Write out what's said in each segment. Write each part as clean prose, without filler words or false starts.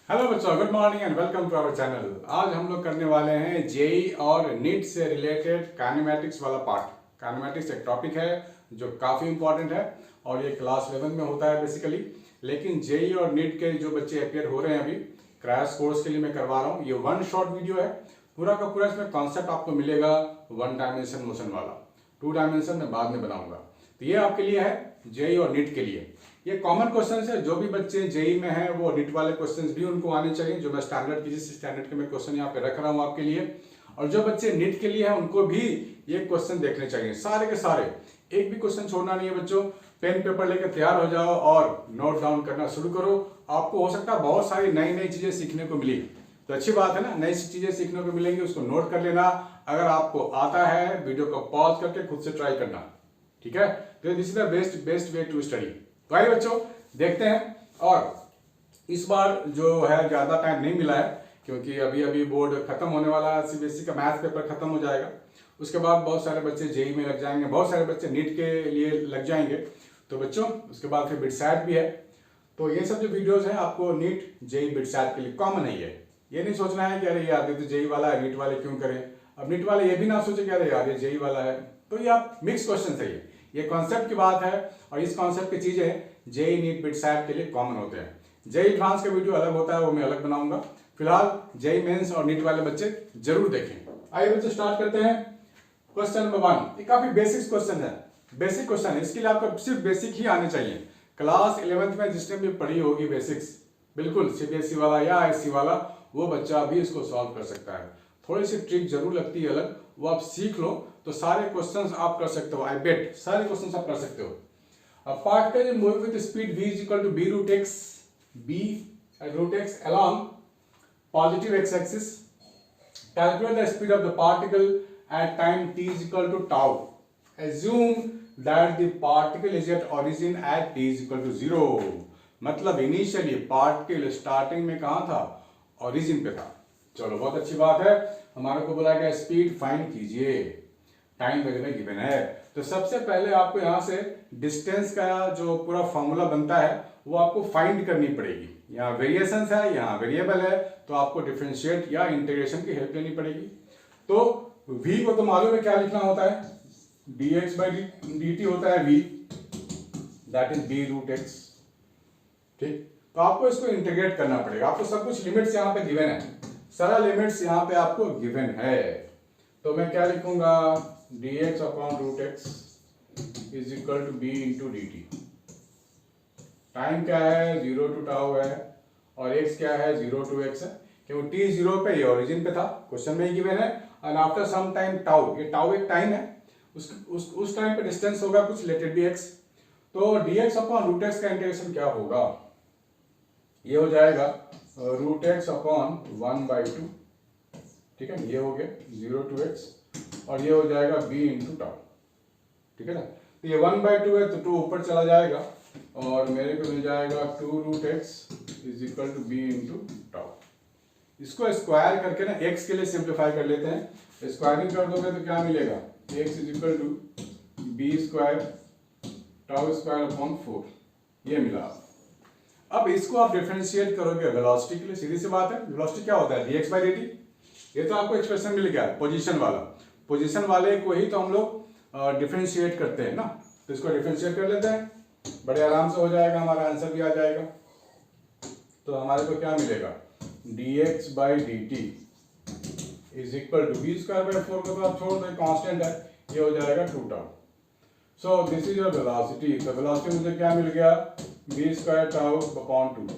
Hello बच्चों, good morning and welcome to our channel. आज हम लोग करने वाले हैं जेई और नीट से रिलेटेड काइनेमैटिक्स वाला पार्ट। काइनेमैटिक्स एक टॉपिक है जो काफ़ी इंपॉर्टेंट है और ये क्लास 11 में होता है बेसिकली। लेकिन जेई और नीट के जो बच्चे अपियर हो रहे हैं अभी क्रैश कोर्स के लिए मैं करवा रहा हूँ। ये वन शॉर्ट वीडियो है, पूरा का पूरा इसमें कॉन्सेप्ट आपको मिलेगा वन डायमेंशन मोशन वाला। टू डायमेंशन में बाद में बनाऊंगा। तो ये आपके लिए है जेई और नीट के लिए। ये कॉमन क्वेश्चन है, जो भी बच्चे जेई में हैं वो नीट वाले क्वेश्चंस भी उनको आने चाहिए, जो मैं स्टैंडर्ड की जिस स्टैंडर्ड के मैं क्वेश्चन यहाँ पे रख रहा हूँ आपके लिए। और जो बच्चे नीट के लिए हैं उनको भी ये क्वेश्चन देखने चाहिए, सारे के सारे। एक भी क्वेश्चन छोड़ना नहीं है बच्चों। पेन पेपर लेकर तैयार हो जाओ और नोट डाउन करना शुरू करो। आपको हो सकता है बहुत सारी नई नई चीजें सीखने को मिली, तो अच्छी बात है ना, नई चीजें सीखने को मिलेंगी, उसको नोट कर लेना। अगर आपको आता है वीडियो को पॉज करके खुद से ट्राई करना, ठीक है। तो this is the best way to study. तो आइए बच्चों देखते हैं। और इस बार जो है ज्यादा टाइम नहीं मिला है क्योंकि अभी अभी बोर्ड खत्म होने वाला है, सीबीएसई का मैथ पेपर खत्म हो जाएगा। उसके बाद बहुत सारे बच्चे जेई में लग जाएंगे, बहुत सारे बच्चे नीट के लिए लग जाएंगे। तो बच्चों उसके बाद फिर बिटसैट भी है। तो ये सब जो वीडियोस हैं आपको नीट जेई बिटसैट के लिए कॉमन है। ये नहीं सोचना है कि अरे यार ये तो जेई वाला है, नीट वाले क्यों करें। अब नीट वाले ये भी ना सोचे कि अरे यार ये जेई वाला है। तो ये आप मिक्स क्वेश्चन है, ये कॉन्सेप्ट की बात है। और इस कॉन्सेप्ट की चीजें जेई नीट बिटसैट के लिए कॉमन होते हैं। जेई एडवांस का वीडियो अलग होता है, वो मैं अलग बनाऊंगा। फिलहाल जेई मेंस और नीट वाले बच्चे जरूर देखें। आइए बच्चे स्टार्ट करते हैं। क्वेश्चन नंबर 1, ये काफी बेसिक क्वेश्चन है। बेसिक क्वेश्चन है, इसके लिए आपको सिर्फ बेसिक ही आने चाहिए। क्लास 11th में जिसने भी पढ़ी होगी बेसिक्स, बिल्कुल सीबीएसई वाला या आईएससी वाला, वो बच्चा भी इसको सॉल्व कर सकता है। थोड़ी सी ट्रिक जरूर लगती है अलग, वो आप सीख लो तो सारे क्वेश्चंस आप कर सकते हो। आई बेट सारे क्वेश्चंस आप कर सकते हो। अब particle moving with speed v is equal to b root x along positive x-axis. Calculate the speed of the particle at time t is equal to tau. Assume that the particle is at origin at t is equal to 0. मतलब initially particle starting में कहाँ था, origin पे था। चलो बहुत अच्छी बात है। हमारे को बोला गया स्पीड फाइंड कीजिए, टाइम वगैरह गिवन है। तो सबसे पहले आपको यहाँ से डिस्टेंस का जो पूरा फॉर्मूला बनता है वो आपको फाइंड करनी पड़ेगी। यहाँ वेरिएशंस है, यहाँ वेरिएबल है, तो आपको डिफरेंशिएट या इंटीग्रेशन की हेल्प लेनी पड़ेगी। तो v को तो मालूम है क्या लिखना होता है, dx by dt होता है v, that is b root x। ठीक, तो आपको इसको इंटीग्रेट करना पड़ेगा। आपको सब कुछ लिमिट्स यहाँ पे गिवन है, सारा लिमिट्स यहाँ पे आपको गिवन है। तो मैं क्या लिखूंगा, dx upon root x is equal to b into d t. Time क्या है, 0 टू टाउ है, और x क्या है, 0 टू x है, क्योंकि t 0 पे, ये ओरिजिन पे था, क्वेश्चन में ही गिवन है। And after some time tau, ये टाउ एक टाइम है, उस टाइम पे डिस्टेंस होगा कुछ, लेट इट बी x। तो dx अपॉन रूट x का इंटीग्रेशन क्या होगा, ये हो जाएगा रूट x अपॉन 1/2। ठीक है, ये हो गया 0 टू x, और ये हो जाएगा b इंटू टाउ। ठीक है ना, तो ये 1/2 है तो 2 ऊपर चला जाएगा और मेरे को मिल जाएगा 2 root x is equal to b into tau. इसको स्क्वायर करके ना x के लिए सिंप्लीफाई कर लेते हैं। स्क्वायरिंग कर दोगे तो क्या मिलेगा, x is equal to b square tau square upon 4, ये मिला। अब इसको आप डिफरेंशिएट करोगे वेलोसिटी के लिए, सीधी सी बात है। वेलोसिटी क्या होता है, dx by dt। ये तो आपको एक्सप्रेशन मिल गया, पोजीशन वाला। पोजीशन वाले को ही तो हम लोग डिफरेंशिएट करते हैं ना, तो इसको डिफरेंशिएट कर लेते हैं, बड़े आराम से हो जाएगा, हमारा आंसर भी आ जाएगा। तो हमारे को क्या मिलेगा, dx by dt is equal to b square by 4 को तो आप छोड़ दो, कांस्टेंट है, ये हो जाएगा 2 tau. So this is your velocity. तो वेलोसिटी मुझे क्या मिल गया, b square tau upon 2,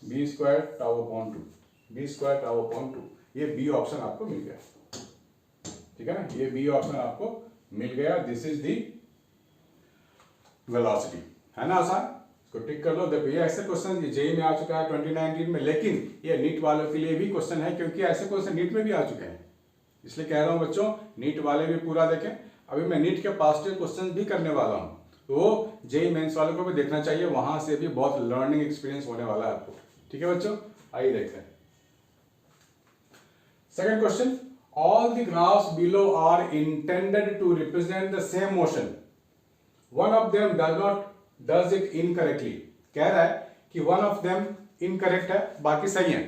b square tau upon 2, b square tau upon 2। ये बी ऑप्शन आपको मिल गया, ठीक है ना, ये बी ऑप्शन आपको मिल गया। दिस इज दी वेलोसिटी, है ना आसान, इसको टिक कर लो। देखो ये ऐसे क्वेश्चन जेई में आ चुका है 2019 में, लेकिन ये नीट वालों के लिए भी क्वेश्चन है, क्योंकि ऐसे क्वेश्चन नीट में भी आ चुके हैं। इसलिए कह रहा हूं बच्चों, नीट वाले भी पूरा देखें। अभी मैं नीट के पास्ट क्वेश्चन भी करने वाला हूं, तो वो जेई मेंस वालों को भी देखना चाहिए, वहां से भी बहुत लर्निंग एक्सपीरियंस होने वाला है आपको। ठीक है बच्चों, आइए देखते हैं second question. All the graphs below are intended to represent the same motion, one of them does it incorrectly. कह रहा है कि वन ऑफ देम इनकरेक्ट है, बाकी सही है।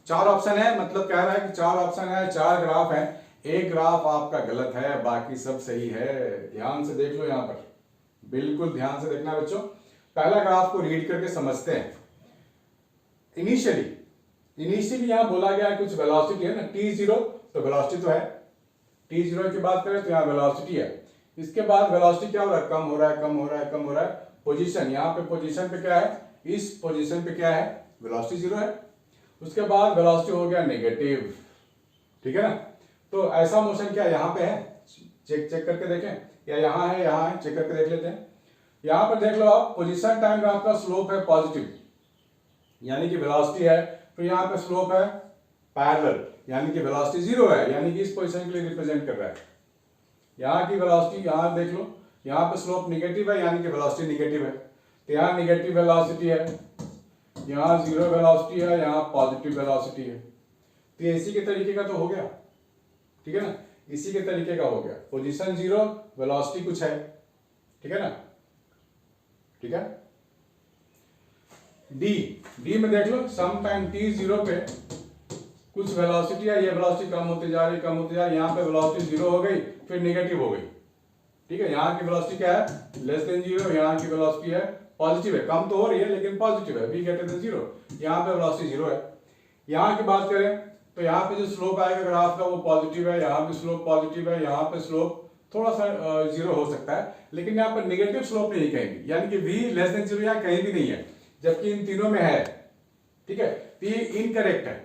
4 ऑप्शन है, मतलब कह रहा है कि 4 ऑप्शन है, 4 ग्राफ है, एक ग्राफ आपका गलत है, बाकी सब सही है। ध्यान से देख लो यहाँ पर, बिल्कुल ध्यान से देखना बच्चों। पहला ग्राफ को रीड करके समझते हैं। इनिशियली यहाँ बोला गया है कुछ वेलोसिटी है ना, t0, तो वेलोसिटी तो है, t0 की बात करें तो यहाँ वेलोसिटी है। इसके बाद वेलोसिटी क्या हो रहा है, कम हो रहा है, कम हो रहा है, कम हो रहा है। पोजीशन, यहाँ पे पोजीशन पे क्या है, इस पोजीशन पे क्या है, वेलोसिटी 0 है। उसके बाद वेलोसिटी हो गया नेगेटिव, ठीक है ना। तो ऐसा मोशन क्या यहाँ पे है, चेक करके देखें, या यहाँ है, चेक करके देख लेते हैं। यहाँ पर देख लो आप, पोजीशन टाइम में आपका स्लोप है पॉजिटिव, यानी कि वेलोसिटी है, तो यहाँ पे स्लोप है पैरेलल, यानी कि वेलोसिटी 0 है, यानी कि इस पोजीशन के लिए रिप्रेजेंट कर रहा है। यहाँ की वेलोसिटी, यहाँ देख लो, यहाँ पे स्लोप निगेटिव है, यानी कि वेलोसिटी निगेटिव है, तो यहाँ निगेटिव वेलोसिटी है, यहाँ 0 वेलोसिटी है, यहाँ पॉजिटिव वेलोसिटी है। तो ये इसी के तरीके का तो हो गया, ठीक है ना, इसी के तरीके का हो गया। पोजीशन 0, वेलोसिटी कुछ है, ठीक है ना, ठीक है। डी में देख लो, सम टाइम t0 पे कुछ वेलोसिटी है, ये वेलोसिटी कम होती जा रही, कम होती जा रही, यहाँ पे वेलोसिटी 0 हो गई, फिर नेगेटिव हो गई, ठीक है। यहाँ की वेलोसिटी क्या है, लेस देन 0, यहाँ की वेलोसिटी है पॉजिटिव है, कम तो हो रही है लेकिन पॉजिटिव है, v ग्रेटर देन 0, यहाँ पे वेलोसिटी 0 है। यहाँ की बात करें तो यहाँ पे जो स्लोप आएगा ग्राफ का वो पॉजिटिव है, यहाँ पे स्लोप पॉजिटिव है, यहाँ पे स्लोप थोड़ा सा 0 हो सकता है, लेकिन यहाँ पर नेगेटिव स्लोप नहीं कहीं भी, यानी कि v लेस देन 0 यहाँ कहीं भी नहीं है, जबकि इन तीनों में है, ठीक है। तो ये इनकरेक्ट है,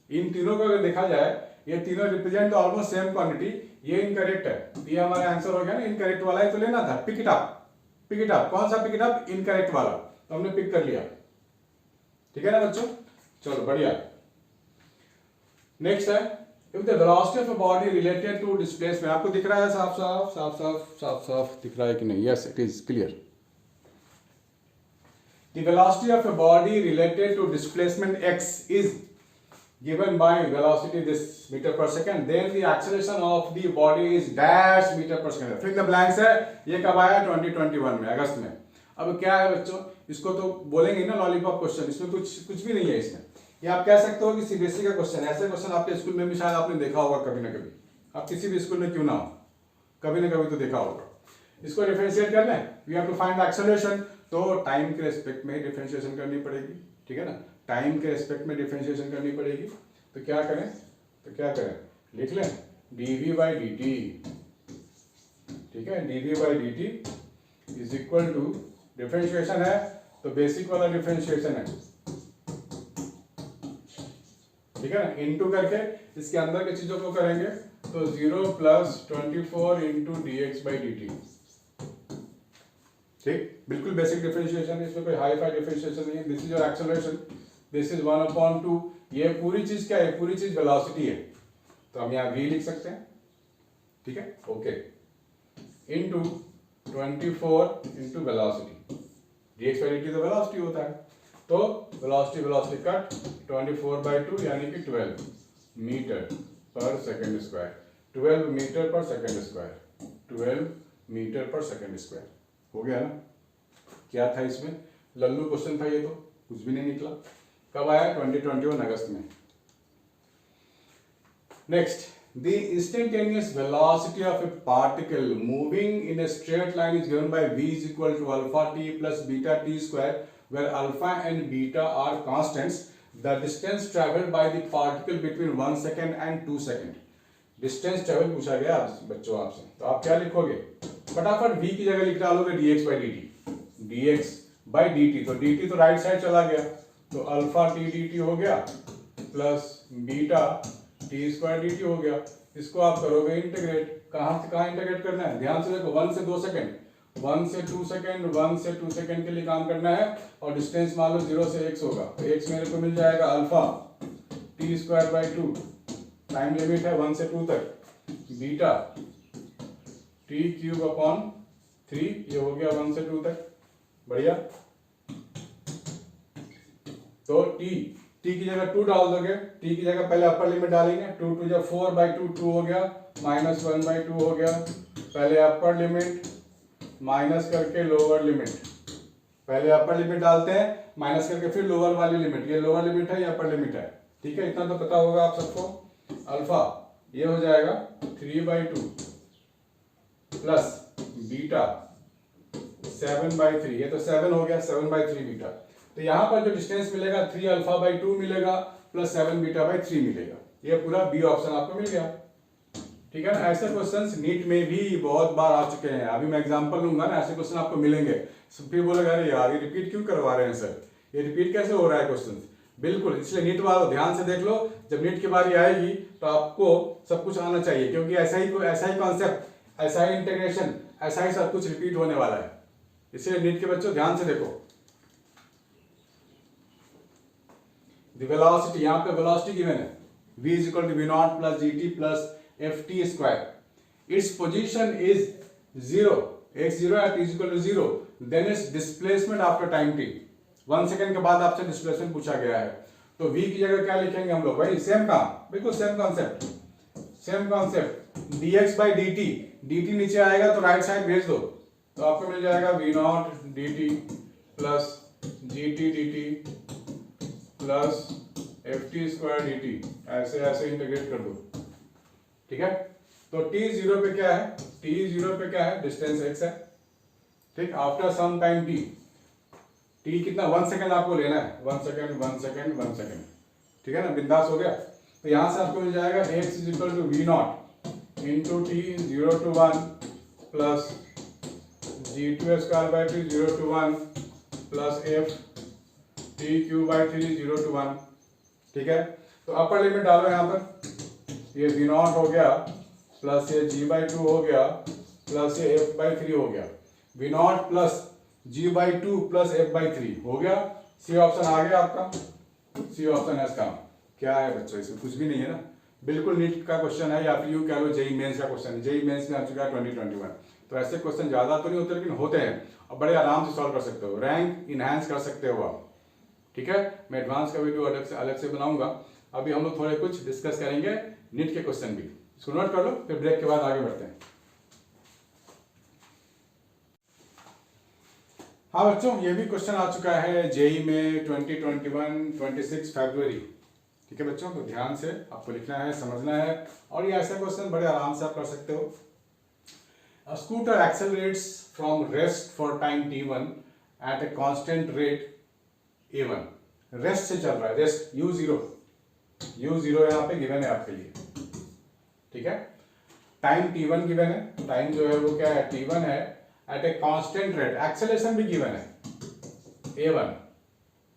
इन तीनों को अगर देखा जाए, ये तीनों रिप्रेजेंट ऑलमोस्ट सेम क्वांटिटी, ये इनकरेक्ट है, तो ये हमारा आंसर हो गया ना, इनकरेक्ट वाला ही तो लेना था। पिक इट अप, कौन सा पिक इट अप, इनकरेक्ट वाला, तो हमने पिक कर लिया, ठीक है ना बच्चों। चलो बढ़िया। नेक्स्ट है, if the velocity of a body related to displacement, आपको दिख रहा है साफ दिख रहा है कि नहीं, yes it is clear. The velocity of a body related to displacement x is given by velocity this meter per second, then the acceleration of the body is dash meter per second. फिर the blanks है, ये कब आया, 2021 में, अगस्त में। अब क्या है बच्चों, इसको तो बोलेंगे ना लॉलीपॉप क्वेश्चन, इसमें कुछ भी नहीं है इसमें। ये आप कह सकते हो कि सीबीएसई का क्वेश्चन, ऐसे क्वेश्चन आपके स्कूल में भी शायद आपने देखा होगा कभी ना कभी, आप किसी भी स्कूल में क्यों ना हो, कभी ना कभी तो देखा होगा। इसको डिफरेंशिएट कर लें, we have to find the acceleration, तो टाइम के रेस्पेक्ट में डिफरेंशिएशन करनी पड़ेगी, ठीक है ना, टाइम के रेस्पेक्ट में डिफरेंशिएशन करनी पड़ेगी। तो क्या करें, लिख लें dv by dt, ठीक है, dv by dt is equal to, differentiation है तो बेसिक वाला डिफरेंशिएशन है, ठीक है ना, इनटू करके इसके अंदर की चीजों को करेंगे, तो 0 + 24 × dx by dt, ठीक, बिल्कुल बेसिक डिफरेंशिएशन है, इसमें कोई हाई फाई डिफरेंशिएशन नहीं है। This is your acceleration, this is 1/2, ये पूरी चीज क्या है, पूरी चीज वेलोसिटी है, तो हम यहाँ v लिख सकते हैं, ठीक है, okay, into 24 × velocity, dx by dt तो वेलोसिटी होता है, तो वेलोसिटी कट 24/2 यानी कि 12 मीटर पर सेकंड स्क्वायर, 12 मीटर पर सेकंड स्क्वायर, 12 मीटर पर सेकंड स्क्वायर, हो गया ना। क्या था इसमें, लल्लू क्वेश्चन था ये, तो कुछ भी नहीं निकला। कब आया, 2021 अगस्त में। Next, the instantaneous velocity of a particle moving in a straight line is given by v is equal to alpha t plus beta t square, where alpha and beta are constants. The distance traveled by the particle between 1 second and 2 second. Distance travel पूछा गया बच्चों आपसे, तो आप क्या लिखोगे, फटाफट v की जगह लिख डालोगे dx by dt, dx by dt, तो dt तो राइट साइड चला गया, तो अल्फा t dt हो गया plus beta t square dt हो गया। इसको आप करोगे इंटीग्रेट, कहाँ से कहाँ इंटीग्रेट करना है, ध्यान से देखो, 1 से 2 सेकंड, 1 से 2 सेकंड, 1 से 2 सेकंड के लिए काम करना है, और डिस्टेंस मान लो 0 से x होगा, तो x मेरे को मिल जाएगा alpha t square by 2, time limit है 1 से 2 तक, बीटा t क्यूब अपॉन 3, ये हो गया 1 से 2 तक, बढ़िया। तो t की जगह 2 डाल दोगे, t की जगह पहले अपर लिमिट डालेंगे, 2 2 जा 4/2, 2 हो गया, -1/2 हो गया, पहले अपर लिमिट माइनस करके लोअर लिमिट, पहले अपर लिमिट डालते हैं, माइनस करके फिर लोअर वाली लिमिट, ये लोअर लिमिट है या अपर लिमिट है, ठीक है, इतना तो पता होगा आप सबको। अल्फा ये हो जाएगा 3/2 प्लस बीटा 7/3, ये तो 7 हो गया, 7/3 बीटा। तो यहाँ पर जो डिस्टेंस मिलेगा 3α/2 मिलेगा प्लस 7β/3 मिलेगा। ये पूरा बी ऑप्शन आपको मिल गया, ठीक है ना। ऐसे क्वेश्चंस नीट में भी बहुत बार आ चुके हैं। अभी मैं एग्जांपल लूंगा ना, ऐसे क्वेश्चन आपको मिलेंगे, फिर बोलेगा अरे यार ये रिपीट क्यों करवा रहे हैं सर, ये रिपीट कैसे हो रहा है क्वेश्चन। बिल्कुल, इसलिए नीट वालों ध्यान से देख लो, जब नीट की बारी आएगी तो आपको सब कुछ आना चाहिए, क्योंकि ऐसा ही कॉन्सेप्ट, ऐसा ही इंटीग्रेशन, ऐसा ही सब कुछ रिपीट होने वाला है। इसलिए नीट के बच्चों ध्यान से देखो। द वेलोसिटी, यहाँ पे वेलोसिटी गिवन है, v = v0 + gt + ft²। Its position is 0, x0 at t = 0, then its displacement after time t। 1 second के बाद आपसे डिस्प्लेसमेंट पूछा गया है, तो v की जगह क्या लिखेंगे हम लोग, भाई सेम काम, बिल्कुल सेम कॉन्सेप्ट, dx/dt, dt नीचे आएगा तो राइट साइड भेज दो, तो आपको मिल जाएगा v0 dt plus gt dt plus ft² dt, ऐसे इंटीग्रेट कर दो, ठीक है। तो t0 पे क्या है, t0 पे क्या है, डिस्टेंस x है, ठीक। आफ्टर सम टाइम t कितना, 1 सेकंड आपको लेना है, 1 सेकंड, ठीक है ना, बिंदास हो गया। तो यहां से आपको मिल जाएगा x = v0 into t 0 to 1 plus g2² 0 to 1 plus f t³ 0 to 1, ठीक है। तो अपर लिमिट डालो यहाँ पर, ये v0 हो गया प्लस ये g/2 हो गया प्लस ये f/3 हो गया, v0 plus g/2 plus f/3 हो गया। सी ऑप्शन आ गया आपका, सी ऑप्शन है इसका। क्या है बच्चों, इसमें कुछ भी नहीं है ना, बिल्कुल नीट का क्वेश्चन है, या फिर यूं कह लो जेई मेंस का क्वेश्चन है। जेई मेंस में आ चुका है 2021। तो ऐसे क्वेश्चन ज्यादा तो नहीं होते, लेकिन होते हैं और बड़े आराम से सॉल्व कर सकते हो, रैंक इनहैंस कर सकते हो आप, ठीक है। मैं एडवांस का वीडियो अलग से बनाऊंगा। अभी हम लोग थोड़े कुछ डिस्कस करेंगे नीट के क्वेश्चन भी, इसको नोट कर लो, फिर ब्रेक के बाद आगे बढ़ते हैं। हाँ बच्चों, ये भी क्वेश्चन आ चुका है जेई में 2021 26 फरवरी, ठीक है बच्चों। तो ध्यान से आपको लिखना है, समझना है, और ये ऐसा क्वेश्चन बड़े आराम से आप कर सकते हो। A scooter accelerates from rest for time t1 at a constant rate a1। Rest से चल रहा है, रेस्ट u0 यहाँ पे गिवन है आपके लिए, ठीक है। टाइम t1 गिवन है, टाइम जो है वो क्या है, t1 है, at a constant rate, acceleration भी गिवन है a1,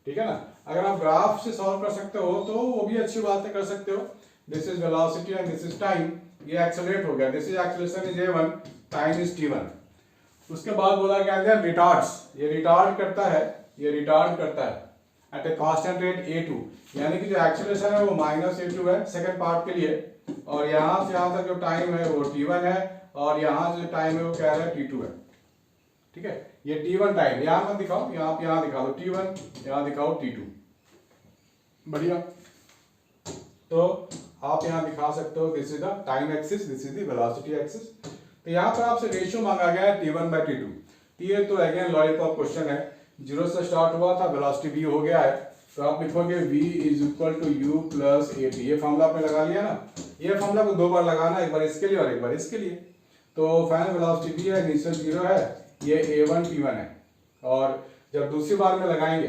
ठीक है ना। अगर आप ग्राफ से सॉल्व कर सकते हो तो वो भी अच्छी बात है, कर सकते हो। This is velocity and this is time, ये एक्सेलरेट हो गया, this is acceleration is a1, time is t1। उसके बाद बोला क्या गया, रिटार्ड्स, ये रिटार्ड करता है at a constant rate a2, यानी कि जो एक्सेलरेशन है वो -a2 है सेकंड पार्ट के लिए, और यहां से यहां तक जो टाइम है वो t1 है, और यहां से टाइम है वो क्या है, t2 है, ठीक है। ये t1 टाइम यहां मत दिखाओ, यहां दिखा दो t1, यहां दिखाओ t2, बढ़िया। तो आप यहां दिखा सकते हो, this is the time axis, this is the velocity axis. तो यहां पर आपसे रेशियो मांगा गया है t1/t2। ये तो अगेन लॉलीपॉप क्वेश्चन है, 0 से स्टार्ट हुआ था, वेलोसिटी v हो गया है, तो आप लिखोगे v = u + at। ये फॉर्मूला आपने लगा लिया ना, ये फॉर्मूला को 2 बार लगाना, एक बार इसके लिए और एक बार इसके लिए। तो फाइनल वेलोसिटी v है, इनिशियल 0 है, ये a1 t1 है, और जब दूसरी बार में लगाएंगे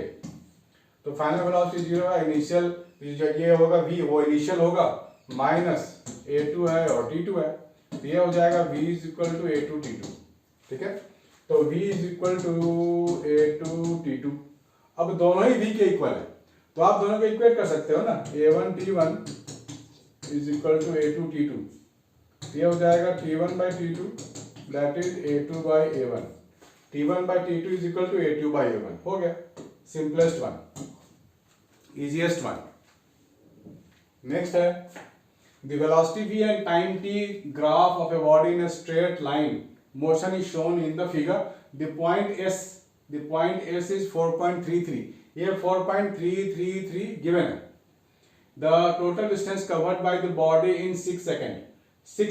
तो फाइनल वेलोसिटी 0 है, इनिशियल ये होगा v, वो इनिशियल होगा, माइनस a2 है और t2 है, तो ये हो जाएगा v = a2 t2, ठीक है। तो v = a2 t2। अब दोनों ही v के इक्वल है, तो आप दोनों को इक्वेट कर सकते हो ना, a1 t1 = a2 t2, ये हो जाएगा t1/t2 that is a2/a1, t1/t2 = a2/a1, हो गया, simplest one, easiest one. Next है, the velocity v and time t graph of a body in a straight line motion is shown in the figure। the point s is 4.33, ये 4.333 given है। the total distance covered by the body in 6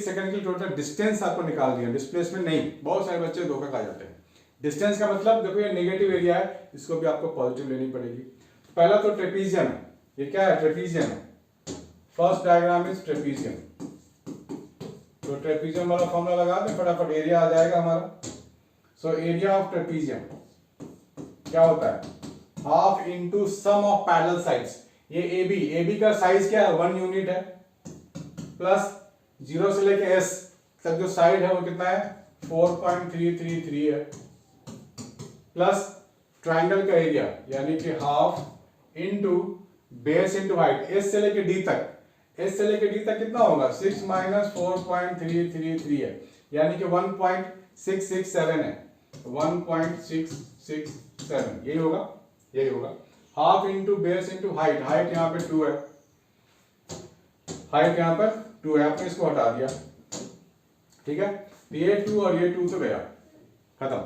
second की total distance आपको निकाल दिया, displacement नहीं। बहुत सारे बच्चे धोखा खा जाते हैं, डिस्टेंस का मतलब देखो ये नेगेटिव एरिया है, इसको भी आपको पॉजिटिव लेनी पड़ेगी। पहला तो ट्रेपीजियम है, ये क्या है? ट्रेपीजियम है। First diagram is trapezium. तो ट्रेपीजियम वाला फॉर्मूला लगा दें फटाफट, एरिया आ जाएगा हमारा। सो एरिया ऑफ ट्रेपीजियम क्या होता है? Half into sum of parallel sides. ये AB का साइज क्या है? 1 यूनिट है, प्लस 0 से लेके S तक जो साइड है वो कितना है? 4.333 है, प्लस ट्राइंगल का एरिया यानी कि half into base into height. S से लेके D तक, S से लेके D तक कितना होगा? 6 माइनस 4.333 है, यानी कि 1.667 है, 1.667 यही होगा, यही होगा। Half into base into height, height यहाँ पे 2 है, हाइट यहाँ पर 2 है, आपने इसको हटा दिया, ठीक है। ये 2 और ये 2 तो गया, खत्म।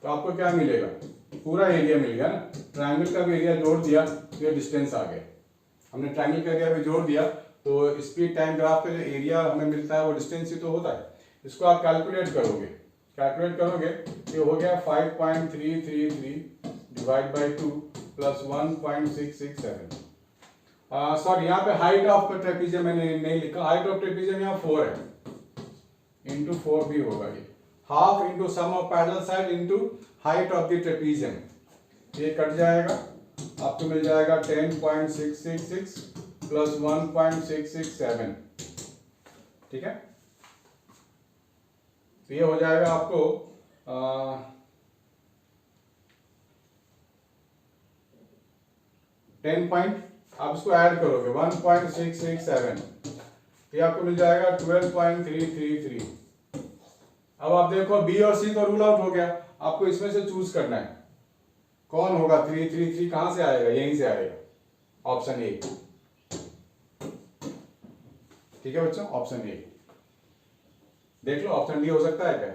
तो आपको क्या मिलेगा? पूरा एरिया मिल गया ना। ट्रायंगल का भी एरिया जोड़ दिया तो ये डिस्टेंस आ गया। हमने ट्रायंगल का एरिया भी जोड़ दिया तो स्पीड टाइम ग्राफ पे जो एरिया हमें मिलता है वो डिस्टेंस ही तो होता है। इसको आप कैलकुलेट करोगे, ये हो गया 5.333 डिवाइड बाई 2 प्लस 1.667। सॉरी, यहाँ पे हाइट ऑफ ट्रेपीजियम मैंने नहीं लिखा, हाइट ऑफ ट्रेपीजियम यहाँ 4 है, इंटू 4 भी होगा ये। Half into sum of parallel side into height of the trapezium, ये कट जाएगा, आपको मिल जाएगा 10.666 प्लस 1.667, ठीक है। तो ये हो जाएगा आपको 10 पॉइंट, आप इसको ऐड करोगे 1.667, ये आपको मिल जाएगा 12.333। अब आप देखो बी और सी तो रूल आउट हो गया, आपको इसमें से चूज करना है कौन होगा। 333 कहां से आएगा? यहीं से आएगा, ऑप्शन ए, ठीक है बच्चों, ऑप्शन ए देख लो। ऑप्शन डी हो सकता है क्या?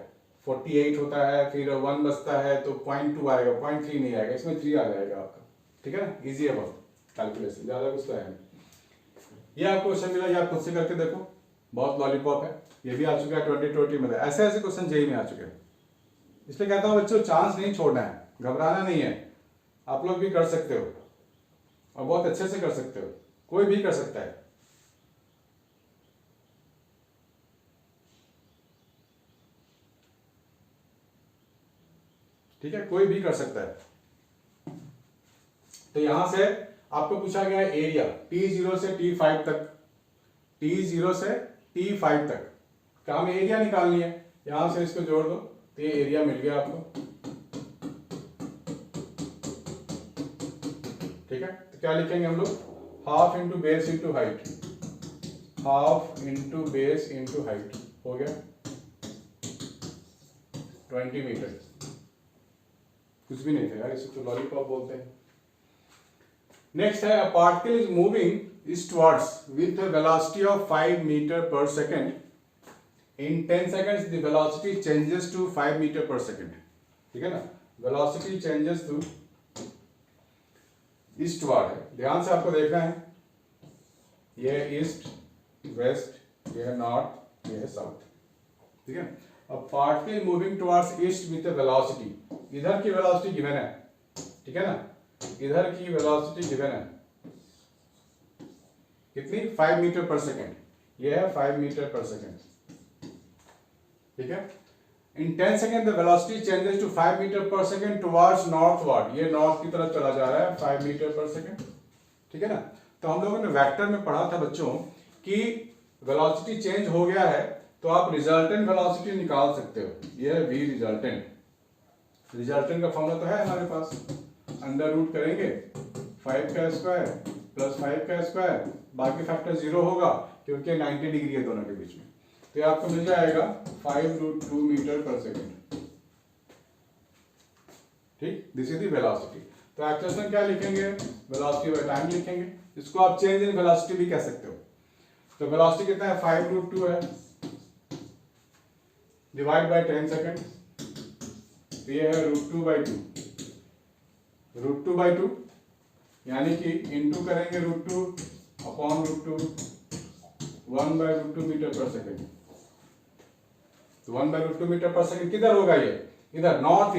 48 होता है, फिर 1 बचता है तो 0.2 आएगा, 0.3 नहीं आएगा, इसमें 3 आ जाएगा आपका, ठीक है ना। इजी है बहुत, कैलकुलेशन ज्यादा कुछ तो है नहीं। ये आपको क्वेश्चन मिला, ये आप खुद से करके देखो, बहुत लॉलीपॉप है। ये भी आ चुका है 2020 में, ऐसे ऐसे क्वेश्चन जेईई में आ चुके हैं। इसलिए कहता हूँ बच्चों, चांस नहीं छोड़ना है, घबराना नहीं है, आप लोग भी कर सकते हो और बहुत अच्छे से कर सकते हो, कोई भी कर सकता है। ठीक है, कोई भी कर सकता है। तो यहां से आपको पूछा गया है एरिया T0 से T5 तक, T0 से T5 तक का हमें एरिया निकालनी है। यहां से इसको जोड़ दो तो ये एरिया मिल गया आपको, ठीक है। तो क्या लिखेंगे हम लोग? Half into base into height, half into base into height हो गया 20 मीटर। कुछ भी नहीं था यार, इसे तो लॉलीपॉप बोलते हैं। नेक्स्ट है, a particle is moving eastwards with a velocity of 5 metre per second. In 10 seconds the velocity changes to 5 metre per second, ठीक है ना। वेलोसिटी चेंजेस टू ईस्टवर्ड है, ध्यान से आपको देखना है। ये ईस्ट, वेस्ट, ये है नॉर्थ, ये है साउथ, ठीक है। अब particle moving towards east with velocity, इधर की वेलोसिटी गिवन है, ठीक है ना, इधर की वेलोसिटी गिवन है कितनी? 5 मीटर पर सेकेंड, ये है 5 मीटर पर सेकेंड, ठीक है। In 10 second the velocity changes to 5 metre per second towards northward, ये नॉर्थ की तरफ चला जा रहा है 5 मीटर पर सेकेंड, ठीक है ना। तो हम लोगों ने वेक्टर में पढ़ा था बच्चों कि वेलोसिटी चेंज हो गया है तो आप रिजल्टेंट वेलोसिटी निकाल सकते हो, ये है v रिजल्टेंट। रिजल्टेंट का फॉर्मूला तो है हमारे पास, अंडर रूट करेंगे 5 का स्क्वायर प्लस 5 का स्क्वायर, बाकी फैक्टर 0 होगा क्योंकि 90 डिग्री है दोनों के बीच में, तो ये आपको मिल जाएगा 5√2 मीटर पर सेकेंड, ठीक। This is the velocity. तो एक्सेलरेशन क्या लिखेंगे? वेलोसिटी बाय टाइम लिखेंगे, इसको आप चेंज इन वेलोसिटी भी कह सकते हो। तो वेलोसिटी कितना है? 5√2 है, डिवाइड बाय 10 सेकेंड, तो ये है √2/2, √2/2 यानी कि इंटू करेंगे √2 अपॉन √2, 1/√2 मीटर पर सेकेंड। तो 1/√2 मीटर पर सेकेंड किधर होगा? इधर नॉर्थ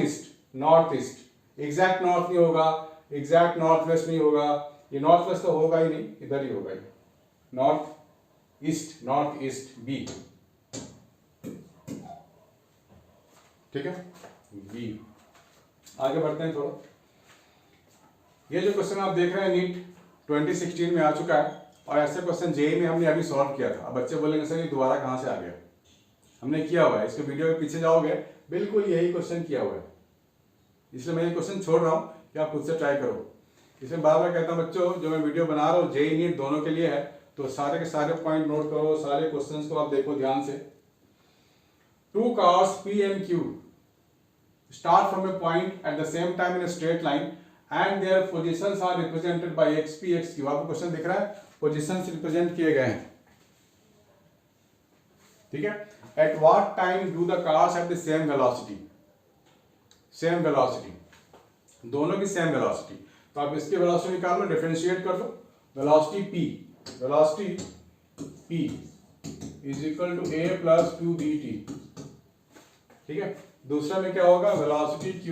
ईस्ट, एग्जैक्ट नॉर्थ नहीं होगा, एग्जैक्ट नॉर्थ वेस्ट नहीं होगा, ये नॉर्थ वेस्ट तो होगा ही नहीं, इधर ही होगा, नॉर्थ ईस्ट बी, ठीक है बी। आगे बढ़ते हैं थोड़ा। ये जो क्वेश्चन आप देख रहे हैं नीट 2016 में आ चुका है और ऐसे क्वेश्चन जेईई में हमने अभी सॉल्व किया था। अब बच्चे बोलेंगे सर ये दोबारा कहाँ से आ गया, हमने किया हुआ है, इसके वीडियो के पीछे जाओगे बिल्कुल यही क्वेश्चन किया हुआ है, इसलिए मैं ये क्वेश्चन छोड़ रहा हूँ कि आप खुद से ट्राई करो। इसमें बार बार कहता हूँ बच्चों, जो मैं वीडियो बना रहा हूँ जेईई नीट दोनों के लिए है, तो सारे के सारे पॉइंट नोट करो, सारे क्वेश्चंस को आप देखो ध्यान से। 2 cars P and Q start from a point at the same time in a straight line and their positions are represented by XP XQ। आपको क्वेश्चन दिख रहा है, पोजीशंस रिप्रेजेंट किए गए हैं, ठीक है। At what time do the cars have the same velocity? Same velocity, दोनों की सेम वेलोसिटी, तो आप इसकी वेलोसिटी निकाल लो, डिफरेंशिएट कर दो, velocity P is equal to a plus 2bt, ठीक है। दूसरा में क्या होगा, velocity Q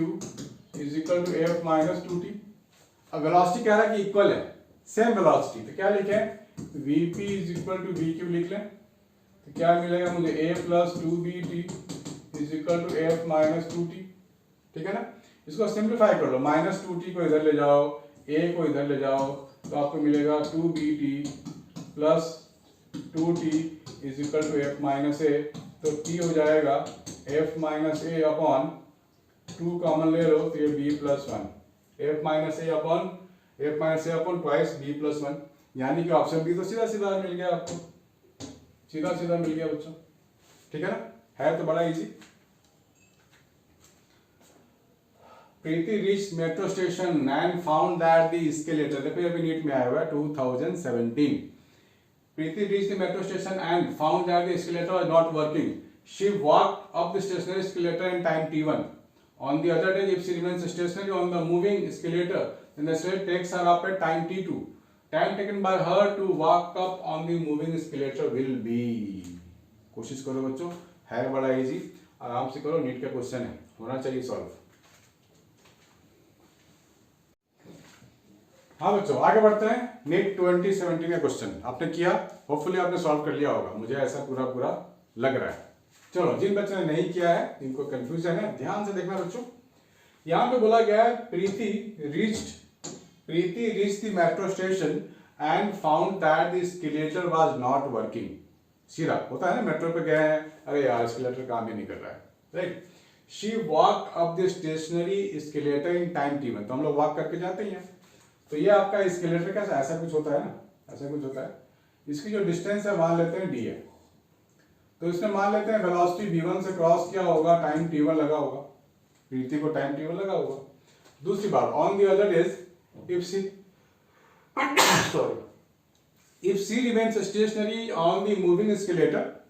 is equal to f minus 2t। अब वेलोसिटी कह रहा है कि इक्वल है, सेम वेलोसिटी, तो क्या लिखें, vp is equal to vq लिख लें, तो क्या मिलेगा मुझे a plus 2bt is equal to f minus 2t, ठीक है ना। इसको सिंप्लीफाई कर लो, माइनस 2t को इधर ले जाओ, a को इधर ले जाओ, तो आपको मिलेगा 2bt plus 2t is equal to f minus a, तो t हो जाएगा f minus a upon 2 common ले लो तो ये b plus 1, f minus a upon twice b plus 1, यानी कि ऑप्शन बी तो सीधा सीधा मिल गया आपको, सीधा सीधा मिल गया बच्चों, ठीक है ना, है तो बड़ा easy. Preeti reach metro station and found that the escalator, देखो अभी नीट में आया हुआ है 2017। Preeti reach the metro station and found that the escalator was not working, she walked up the stationary escalator in time t1। On the other day, if she remains stationary on the moving escalator, then the escalator takes her up at time t2. Time taken by her to walk up on the moving escalator will be। कोशिश करो बच्चों, है बड़ा easy, आराम से करो, NEET का question है, होना चाहिए सॉल्व। हाँ बच्चों आगे बढ़ते हैं। नीट 2017 का क्वेश्चन आपने किया, होपफुली आपने सॉल्व कर लिया होगा, मुझे ऐसा पूरा लग रहा है। चलो जिन बच्चों ने नहीं किया है, जिनको कंफ्यूजन है, ध्यान से देखना बच्चों। यहाँ पे बोला गया है Preeti reached the metro station and found that the escalator was not working. सीधा होता है ना, मेट्रो पे गए हैं, अरे यार एस्केलेटर काम ही नहीं कर रहा है, right. She walk up the stationary escalator in time t1, तो हम लोग वॉक करके जाते हैं, तो ये आपका एस्केलेटर कैसा ऐसा कुछ होता है ना, ऐसा कुछ होता है। इसकी जो डिस्टेंस है मान लेते हैं d है, तो इसमें मान लेते हैं वेलोसिटी v1 से क्रॉस किया होगा, टाइम t1 लगा होगा, प्रीति को टाइम t1 लगा होगा। दूसरी बात, on the other days if she remains stationary on the moving escalator,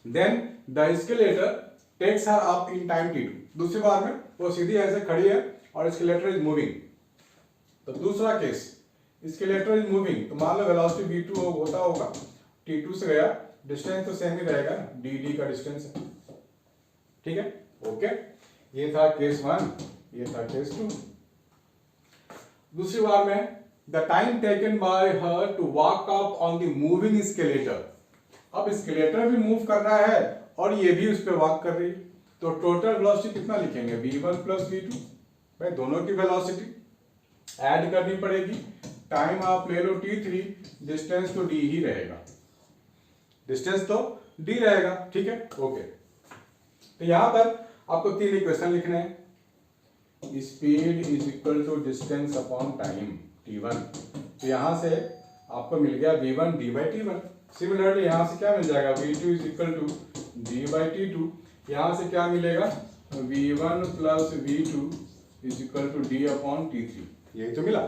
then the escalator takes her up in time t2। दूसरी बार में वो सीधी ऐसे खड़ी है और एस्केलेटर इज मूविंग, तो दूसरा केस एस्केलेटर इज मूविंग, तो मान लो वेलोसिटी v2 होता होगा, t2 से गया, डिस्टेंस तो सेम ही रहेगा, dd का डिस्टेंस है, ठीक है, ओके। ये था केस 1, ये था केस 2। दूसरी बार में the time taken by her to walk up on the moving escalator, अब एस्केलेटर भी मूव कर रहा है और ये भी उस पर वॉक कर रही है, तो टोटल वेलोसिटी कितना लिखेंगे, v1 प्लस v2, भाई दोनों की वेलोसिटी ऐड करनी पड़ेगी। टाइम आप ले लो t3, डिस्टेंस तो d ही रहेगा, डिस्टेंस तो d रहेगा, ठीक है, ओके। तो यहां पर आपको 3 इक्वेशन लिखने हैं, speed is equal to distance upon time t1, तो यहां से आपको मिल गया v1 d by t1। Similarly यहां से क्या मिल जाएगा, v2 is equal to d by t2, यहां से क्या मिलेगा, v1 plus v2 is equal to d upon t3, यही तो मिला।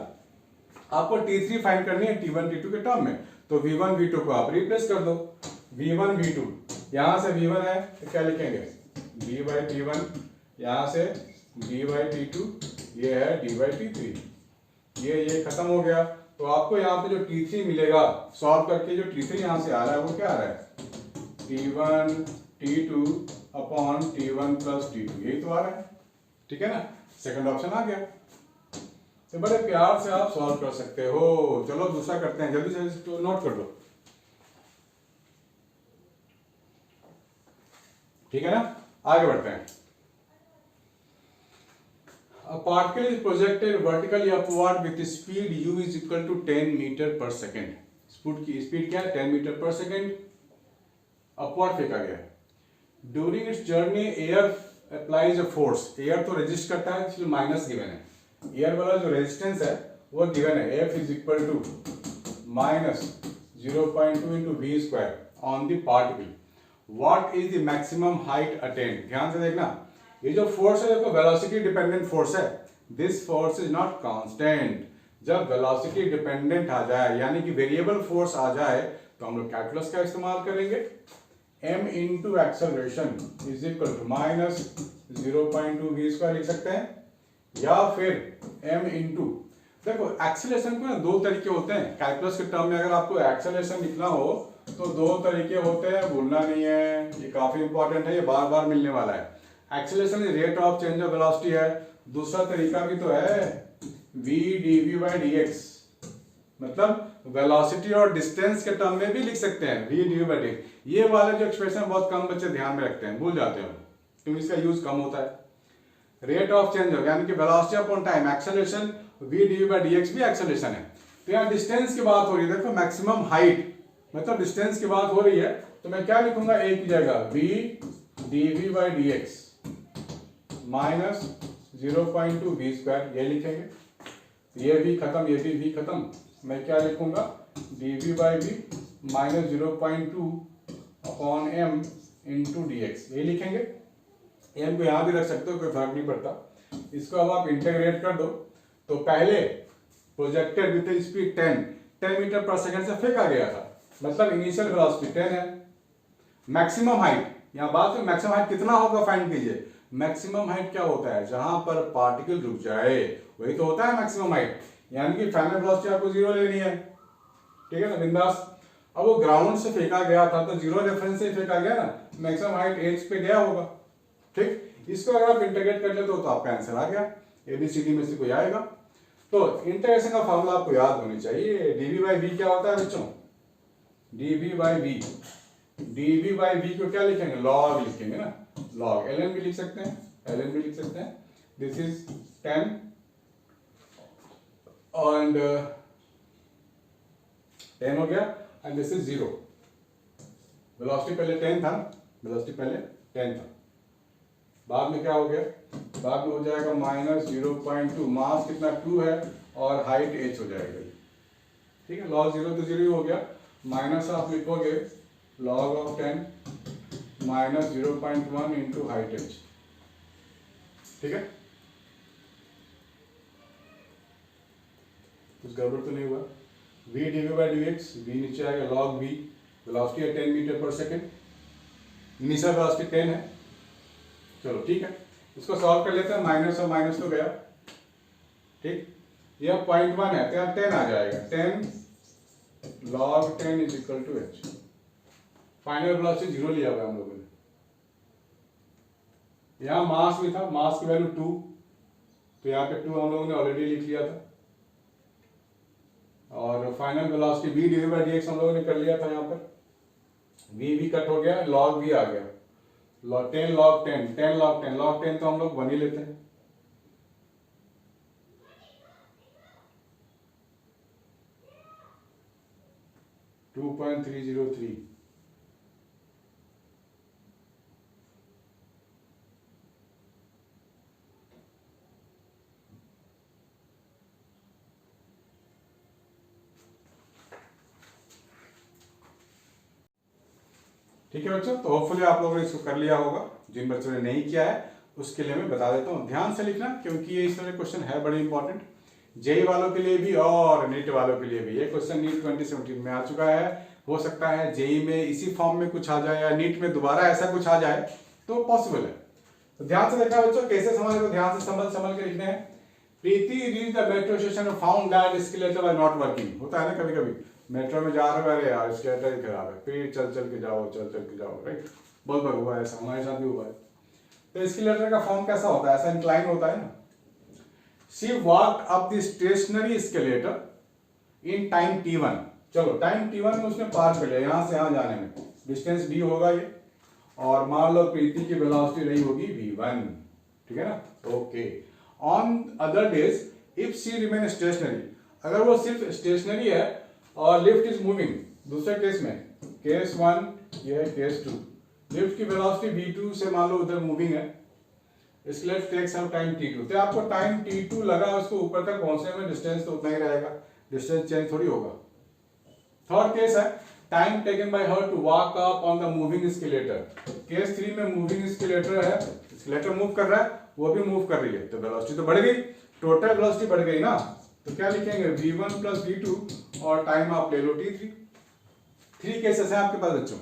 आपको t3 फाइंड करनी है t1 t2 के टर्म में, तो v1 v2 को आप रिप्लेस कर दो, v1 v2, यहां से v1 है तो क्या लिखेंगे, d बाई t1, यहां से d बाई t2, ये है d बाई t3, ये खत्म हो गया। तो आपको यहाँ पे जो t3 मिलेगा सॉल्व करके, जो t3 यहाँ से आ रहा है वो क्या आ रहा है, t1 t2 upon t1 plus t2, यही तो आ रहा है, ठीक है ना, सेकंड ऑप्शन आ गया। तो बड़े प्यार से आप सॉल्व कर सकते हो। चलो दूसरा करते हैं, जल्दी से इसको नोट कर लो, ठीक है ना, आगे बढ़ते हैं। A particle is projected vertically upward with speed u is equal to 10 meter per second. Speed क्या है, 10 मीटर पर सेकेंड अपवर्ड फेंका गया है। During its journey air applies a force, air तो रेजिस्ट करता है इसलिए माइनस गिवन है, एयर वाला जो रेजिस्टेंस है वो गिवन है, F is equal to minus 0.2 into v square on the particle. What is the maximum height attained. ध्यान से देखना, ये जो फोर्स है देखो वेलोसिटी डिपेंडेंट फोर्स है, this force is not constant. जब वेलोसिटी डिपेंडेंट आ जाए यानी कि वेरिएबल फोर्स आ जाए तो हम लोग कैलकुलस का इस्तेमाल करेंगे। m into acceleration is equal to minus 0.2 v square लिख सकते हैं, या फिर m इंटू, देखो एक्सेलरेशन को ना दो तरीके होते हैं कैलकुलस के टर्म में। अगर आपको एक्सेलरेशन लिखना हो तो दो तरीके होते हैं, भूलना नहीं है, ये काफी इंपॉर्टेंट है, ये बार बार मिलने वाला है। Acceleration is rate of change of velocity है, दूसरा तरीका भी तो है v dv by dx, मतलब वेलोसिटी और डिस्टेंस के टर्म में भी लिख सकते हैं v dv by dx। ये वाले जो एक्सप्रेशन बहुत कम बच्चे ध्यान में रखते हैं, भूल जाते हैं क्योंकि इसका यूज कम होता है। रेट ऑफ चेंज ऑफ यानी कि velocity upon time, acceleration v dv by dx भी एक्सेलरेशन है। तो यहाँ डिस्टेंस की बात हो रही है, देखो मैक्सिमम हाइट मतलब डिस्टेंस की बात हो रही है, तो मैं क्या लिखूंगा, एक की जगह v dv by dx minus 0.2 v square, ये लिखेंगे, ये भी खत्म, ये भी v खत्म, मैं क्या लिखूंगा dv by v minus 0.2 upon m into dx, ये लिखेंगे। m को यहाँ भी रख सकते हो, कोई फर्क नहीं पड़ता। इसको अब आप इंटीग्रेट कर दो, तो पहले प्रोजेक्टेड विद स्पीड 10 मीटर पर सेकंड से फेंका गया था, मतलब इनिशियल वेलोसिटी 10 है। मैक्सिमम हाइट, यहाँ बात है मैक्सिमम हाइट कितना होगा फाइंड कीजिए। मैक्सिमम हाइट क्या होता है, जहां पर पार्टिकल रुक जाए वही तो होता है मैक्सिमम हाइट, यानी कि फाइनल वेलोसिटी आपको जीरो लेनी है, ठीक है ना, बिंदास। अब वो ग्राउंड से फेंका गया था तो जीरो रेफरेंस से फेंका गया ना, मैक्सिमम हाइट एज पे गया होगा, ठीक। इसको अगर आप इंटीग्रेट कर लेते हो तो आपका आंसर आ गया, ABCD में से कोई आएगा। तो इंटीग्रेशन का फॉर्मूला आपको याद होनी चाहिए, dv by v क्या होता है बच्चों, dv by v, dv by v को क्या लिखेंगे, log लिखेंगे ना, log, ln भी लिख सकते हैं, ln भी लिख सकते हैं। दिस इज 10 एंड 10 हो गया, एंड दिस इज 0। वेलोसिटी पहले 10 था, वेलोसिटी पहले 10 था, बाद में क्या हो गया, बाद में हो जाएगा माइनस 0.2, मास कितना 2 है और हाइट h हो जाएगा, ठीक है। log 0 तो 0 ही हो गया, माइनस आप लिखोगे log of 10 minus 0.1 into height h, ठीक है। कुछ गड़बड़ तो नहीं हुआ। v dv by dx, v नीचे आएगा log v, वेलोसिटी है 10 metre per second, initial velocity 10 है, चलो ठीक है। इसको सॉल्व कर लेते हैं, माइनस और माइनस तो गया, ठीक। यह 0.1 है तो यहाँ 10 आ जाएगा, 10 log 10 is equal to h। Final velocity 0 लिया हुआ हम लोगों ने, यहाँ मास भी था, मास की वैल्यू 2, तो यहाँ पे 2 हम लोगों ने ऑलरेडी लिख लिया था, और final velocity v dv by dx हम लोगों ने कर लिया था, यहाँ पर v भी कट हो गया, log भी आ गया, 10 log 10, 10 log 10, log 10 तो हम लोग 1 ही लेते हैं, .303। ठीक है बच्चों, तो होपफुली आप लोगों ने इसको कर लिया होगा, जिन बच्चों ने नहीं किया है उसके लिए मैं बता देता हूँ, ध्यान से लिखना क्योंकि ये इस तरह क्वेश्चन है बड़े इंपॉर्टेंट, जेई वालों के लिए भी और नीट वालों के लिए भी। ये क्वेश्चन नीट 2017 में आ चुका है, हो सकता है जेई में इसी फॉर्म में कुछ आ जाए या नीट में दोबारा ऐसा कुछ आ जाए तो पॉसिबल है। तो ध्यान से देखना बच्चों, कैसे समझ को ध्यान से संभल के लिखने हैं। Preeti reach the metro station found that escalator are not working. होता है ना कभी कभी, मेट्रो में जा रहे हो, अरे यार एस्केलेटर खराब है, फिर चल के जाओ, राइट, बहुत बार हुआ है ऐसा, हमारे साथ भी हुआ है। तो स्केलेटर का फॉर्म कैसा होता है, ऐसा इंक्लाइन होता है ना। She walked up the stationary escalator in time t1। चलो टाइम t1 में उसने पार कर लिया, यहां से यहां जाने में डिस्टेंस d होगा ये, और मान लो प्रीति की वेलोसिटी रही होगी v1, ठीक है ना। Okay, on other days if she remain stationery, अगर वो सिर्फ स्टेशनरी है और लिफ्ट इज मूविंग, दूसरे केस में केस 1 ये है केस 2, लिफ्ट की वेलोसिटी v2 से मान लो उधर मूविंग है, skeletal takes some time t2, तो आपको टाइम t2 लगा उसको ऊपर तक पहुंचने में, डिस्टेंस तो उतना ही रहेगा, डिस्टेंस चेंज थोड़ी होगा। थर्ड केस है time taken by her to walk up on the moving escalator. Case 3 में मूविंग स्केलेटर है, स्केलेटर मूव कर रहा है, वो भी मूव कर रही है, तो वेलोसिटी तो बढ़ गई, टोटल वेलोसिटी बढ़ गई ना। तो क्या लिखेंगे v1 प्लस v2 और टाइम आप ले लो t3। 3 केसेस है आपके पास बच्चों,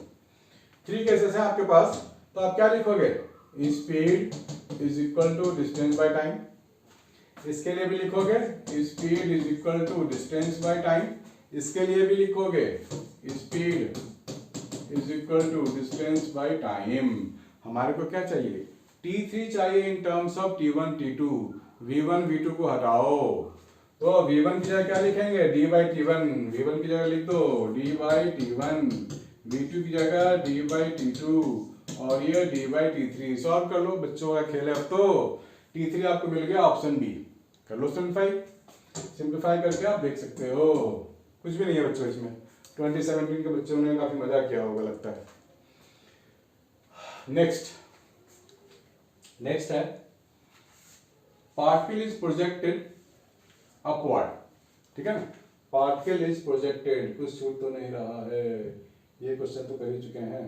3 केसेस है आपके पास, तो आप क्या लिखोगे, speed is equal to distance by time, इसके लिए भी लिखोगे speed is equal to distance by time, इसके लिए भी लिखोगे speed is equal to distance by time. हमारे को क्या चाहिए, t3 चाहिए in terms of t1 t2, v1 v2 को हटाओ, तो v1 की जगह क्या लिखेंगे d बाई t1, v1 की जगह लिख दो d बाई t1, v2 की जगह d बाई t2 और ये d बाई t3। सॉल्व कर लो, बच्चों का खेल है। अब तो t3 आपको मिल गया ऑप्शन बी, कर लो सिंप्लीफाई करके आप देख सकते हो, कुछ भी नहीं है बच्चों इसमें। 2017 के बच्चों ने काफी मजा किया होगा लगता है। नेक्स्ट है पार्टिकल इज प्रोजेक्टेड अपवर्ड, ठीक है ना, पार्टिकल इज प्रोजेक्टेड, कुछ छूट तो नहीं रहा है, ये क्वेश्चन तो कर ही चुके हैं।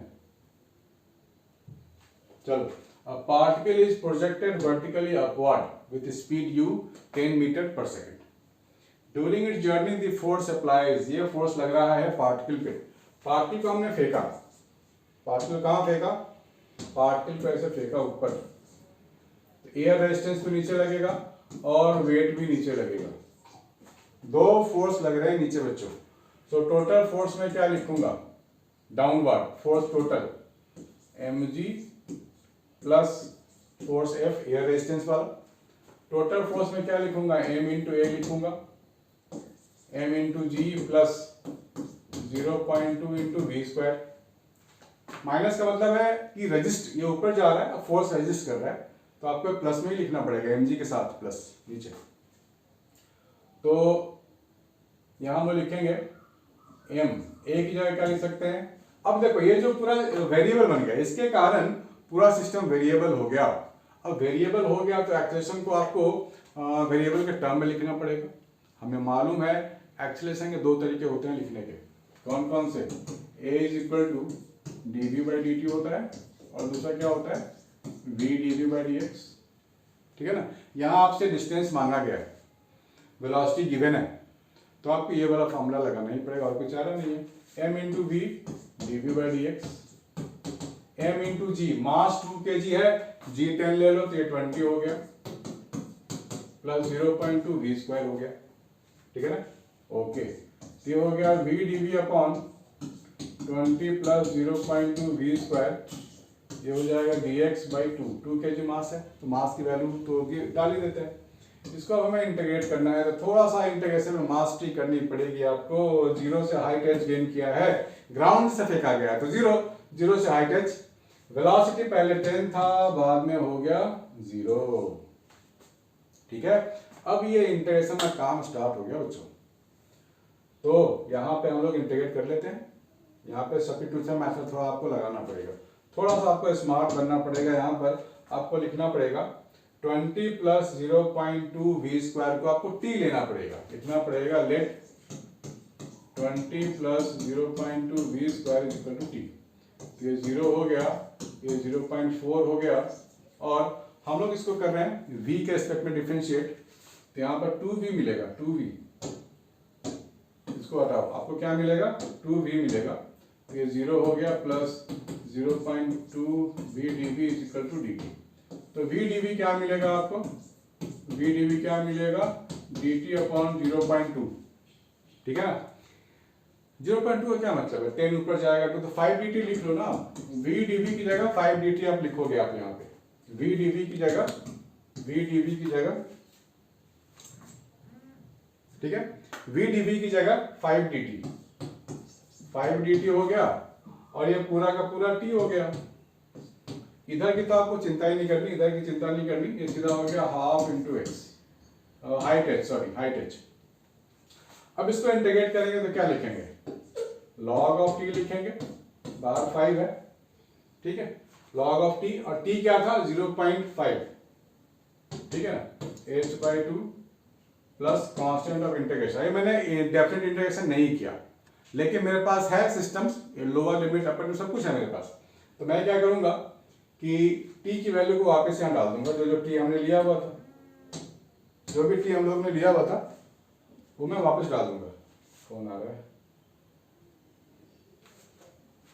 चलो, a particle is projected vertically upward with speed u 10 metre per second. During its journey the force applies, ये फोर्स लग रहा है पार्टिकल पे, पार्टिकल को हमने फेंका, पार्टिकल कहाँ फेंका, पार्टिकल को ऐसे फेंका ऊपर, तो एयर रेजिस्टेंस तो नीचे लगेगा और वेट भी नीचे लगेगा, दो फोर्स लग रहे हैं नीचे बच्चों। सो टोटल फोर्स में क्या लिखूंगा, downward force total mg plus force F air resistance वाला, टोटल फोर्स में क्या लिखूंगा m इंटू ए लिखूंगा, m into g plus 0.2 into v square. Minus का मतलब है कि रजिस्ट, ये ऊपर जा रहा है, फोर्स रजिस्ट कर रहा है, तो आपको प्लस में ही लिखना पड़ेगा, mg के साथ प्लस नीचे। तो यहां हम लिखेंगे m, a की जगह क्या लिख सकते हैं। अब देखो ये जो पूरा वेरिएबल बन गया, इसके कारण पूरा सिस्टम वेरिएबल हो गया। अब वेरिएबल हो गया तो एक्सेलरेशन को आपको वेरिएबल के टर्म में लिखना पड़ेगा। हमें मालूम है एक्सेलरेशन के दो तरीके होते हैं लिखने के, कौन कौन से, a is equal to d v by d t होता है और दूसरा क्या होता है v d v by d x, ठीक है ना। यहाँ आपसे डिस्टेंस मांगा गया है, वेलोसिटी गिवन है, तो आपको ये वाला फॉर्मूला लगाना ही पड़ेगा, और कुछ चारा नहीं है। m into v d v by d x, m into g, mass 2 kg है, g 10 ले लो तो ये 20 हो गया, प्लस 0.2 वी स्क्वायर हो गया, ठीक है ना। ओके, तो ये हो गया v d v upon 20 plus 0.2 v square, ये हो जाएगा dx बाई 2 kg मास है, तो मास की वैल्यू तो डाल ही देते हैं। इसको अब हमें इंटीग्रेट करना है, तो थोड़ा सा इंटीग्रेशन में मास टी करनी पड़ेगी आपको। 0 से हाइट एच गेन किया है, ग्राउंड से फेंका गया है, तो 0 से हाइट एच, वेलोसिटी पहले 10 था, बाद में हो गया 0, ठीक है। अब ये इंटीग्रेशन का काम स्टार्ट हो गया बच्चों, तो यहाँ पे हम लोग इंटीग्रेट कर लेते हैं। यहाँ पे सब्स्टिट्यूशन मेथड थोड़ा आपको लगाना पड़ेगा, थोड़ा सा आपको स्मार्ट बनना पड़ेगा। यहाँ पर आपको लिखना पड़ेगा 20 प्लस 0.2 वी स्क्वायर को आपको t लेना पड़ेगा, लिखना पड़ेगा let 20 plus 0.2 v square is equal to t. ये 0 हो गया, ये 0.4 हो गया, और हम लोग इसको कर रहे हैं v के रेस्पेक्ट में डिफरेंशिएट, तो यहाँ पर 2v मिलेगा, 2v, इसको हटाओ, आपको क्या मिलेगा 2v मिलेगा, तो ये 0 हो गया plus 0.2 v dv is equal to dt। तो v dv क्या मिलेगा आपको, v dv क्या मिलेगा dt अपॉन 0.2, ठीक है। 0.2 का क्या मतलब है, 10 ऊपर जाएगा तो 5 dt लिख लो ना, v dv की जगह 5 dt आप लिखोगे आप यहाँ पे, वी डीवी की जगह ठीक है, वी डीवी की जगह 5 dt हो गया, और ये पूरा का पूरा t हो गया। इधर की तो आपको चिंता ही नहीं करनी, इधर की चिंता नहीं करनी, ये सीधा हो गया half into x, height H. अब इसको इंटीग्रेट करेंगे तो क्या लिखेंगे, log ऑफ t लिखेंगे, बाहर 5 है, ठीक है, log ऑफ t, और t क्या था 0.5, ठीक है ना, h/2 plus constant of integration. ये मैंने डेफिनेट इंटीग्रेशन नहीं किया, लेकिन मेरे पास है systems, lower limit upper limit सब कुछ है मेरे पास। तो मैं क्या करूंगा कि t की वैल्यू को वापस यहाँ डाल दूंगा, जो t हमने लिया हुआ था, जो भी t हम लोग ने लिया हुआ था वो मैं वापस डाल दूंगा। फोन आ रहा है,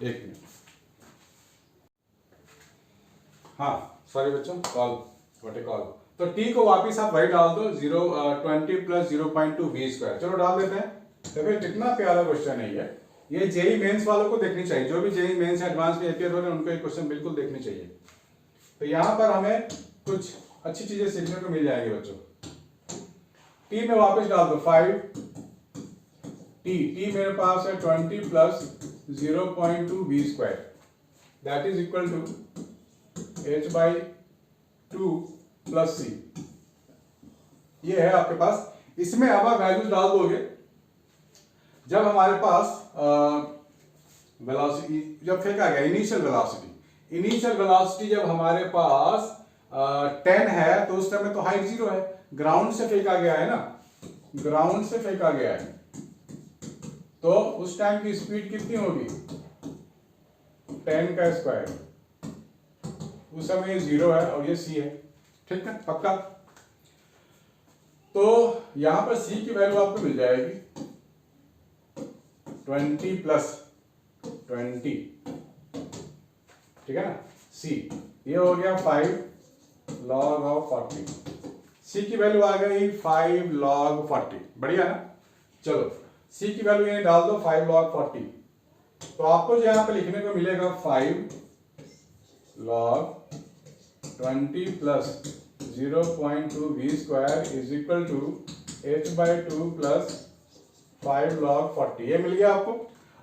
एक मिनट। हाँ सॉरी बच्चों, कॉल। तो t को वापस आप वही डाल दो, 20 प्लस 0.2 v²। चलो डाल देते हैं। देखो कितना प्यारा क्वेश्चन है ये जेई मेंस वालों को देखनी चाहिए, जो भी जेई मेंस एडवांस में अपियर हो रहे हैं उनको ये क्वेश्चन बिल्कुल देखनी चाहिए। तो यहाँ पर हमें कुछ अच्छी चीजें सीखने को मिल जाएंगी बच्चों। t में वापस डाल दो 5, t मेरे पास है 20 plus 0.2 v², that is equal to h/2 plus c। ये है आपके पास। इसमें अब आप वैल्यूज डाल दोगे, जब हमारे पास वेलोसिटी जब फेंका गया, इनिशियल वेलोसिटी जब हमारे पास 10 है तो उस समय तो हाइट 0 है, ग्राउंड से फेंका गया है ना, ग्राउंड से फेंका गया है, तो उस टाइम की स्पीड कितनी होगी 10 का स्क्वायर, उस समय ये 0 है और ये c है, ठीक है पक्का। तो यहां पर c की वैल्यू आपको मिल जाएगी 20 प्लस 20, ठीक है ना, c ये हो गया 5 log ऑफ 40, c की वैल्यू आ गई 5 log 40, बढ़िया ना। चलो c की वैल्यू ये डाल दो 5 log 40, तो आपको जो यहाँ पे लिखने को मिलेगा 5 log 20 plus 0.2 v² is equal to h/2 plus 5 log 40, ये मिल गया आपको।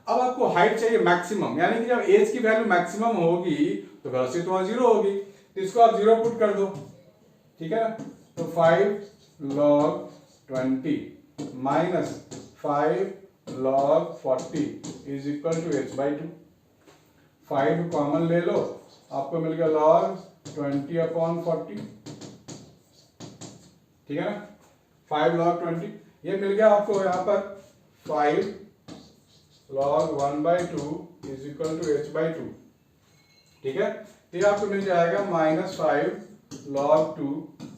अब आपको हाइट चाहिए मैक्सिमम, यानी कि जब एज की वैल्यू मैक्सिमम होगी तो वेलोसिटी तो वहां 0 होगी, तो इसको आप 0 पुट कर दो, ठीक है ना। तो 5 log 20 minus 5 log 40 is equal to h/2। 5 common ले लो, आपको मिल गया log 20/40, ठीक है ना, 5 log 20, ये मिल गया आपको यहाँ पर 5 log 1/2 is equal to h/2, ठीक है। फिर आपको मिल जाएगा -5 log 2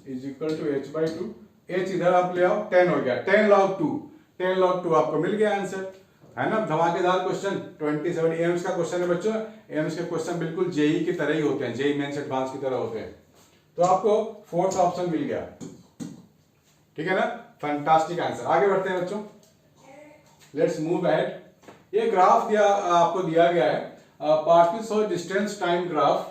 is equal to h/2, h इधर आप ले आओ, 10 हो गया, 10 log 2 आपको मिल गया आंसर, है ना। धमाकेदार क्वेश्चन, 27 एम्स का क्वेश्चन है बच्चों। एम्स के क्वेश्चन बिल्कुल जेई की तरह ही होते हैं, जेई मेंस एडवांस की तरह होते हैं। तो आपको फोर्थ ऑप्शन मिल गया, ठीक है ना, फैंटास्टिक आंसर। आगे बढ़ते हैं बच्चों, लेट्स मूव अहेड। ये ग्राफ आपको दिया गया है, पार्टिकल्स और distance time graph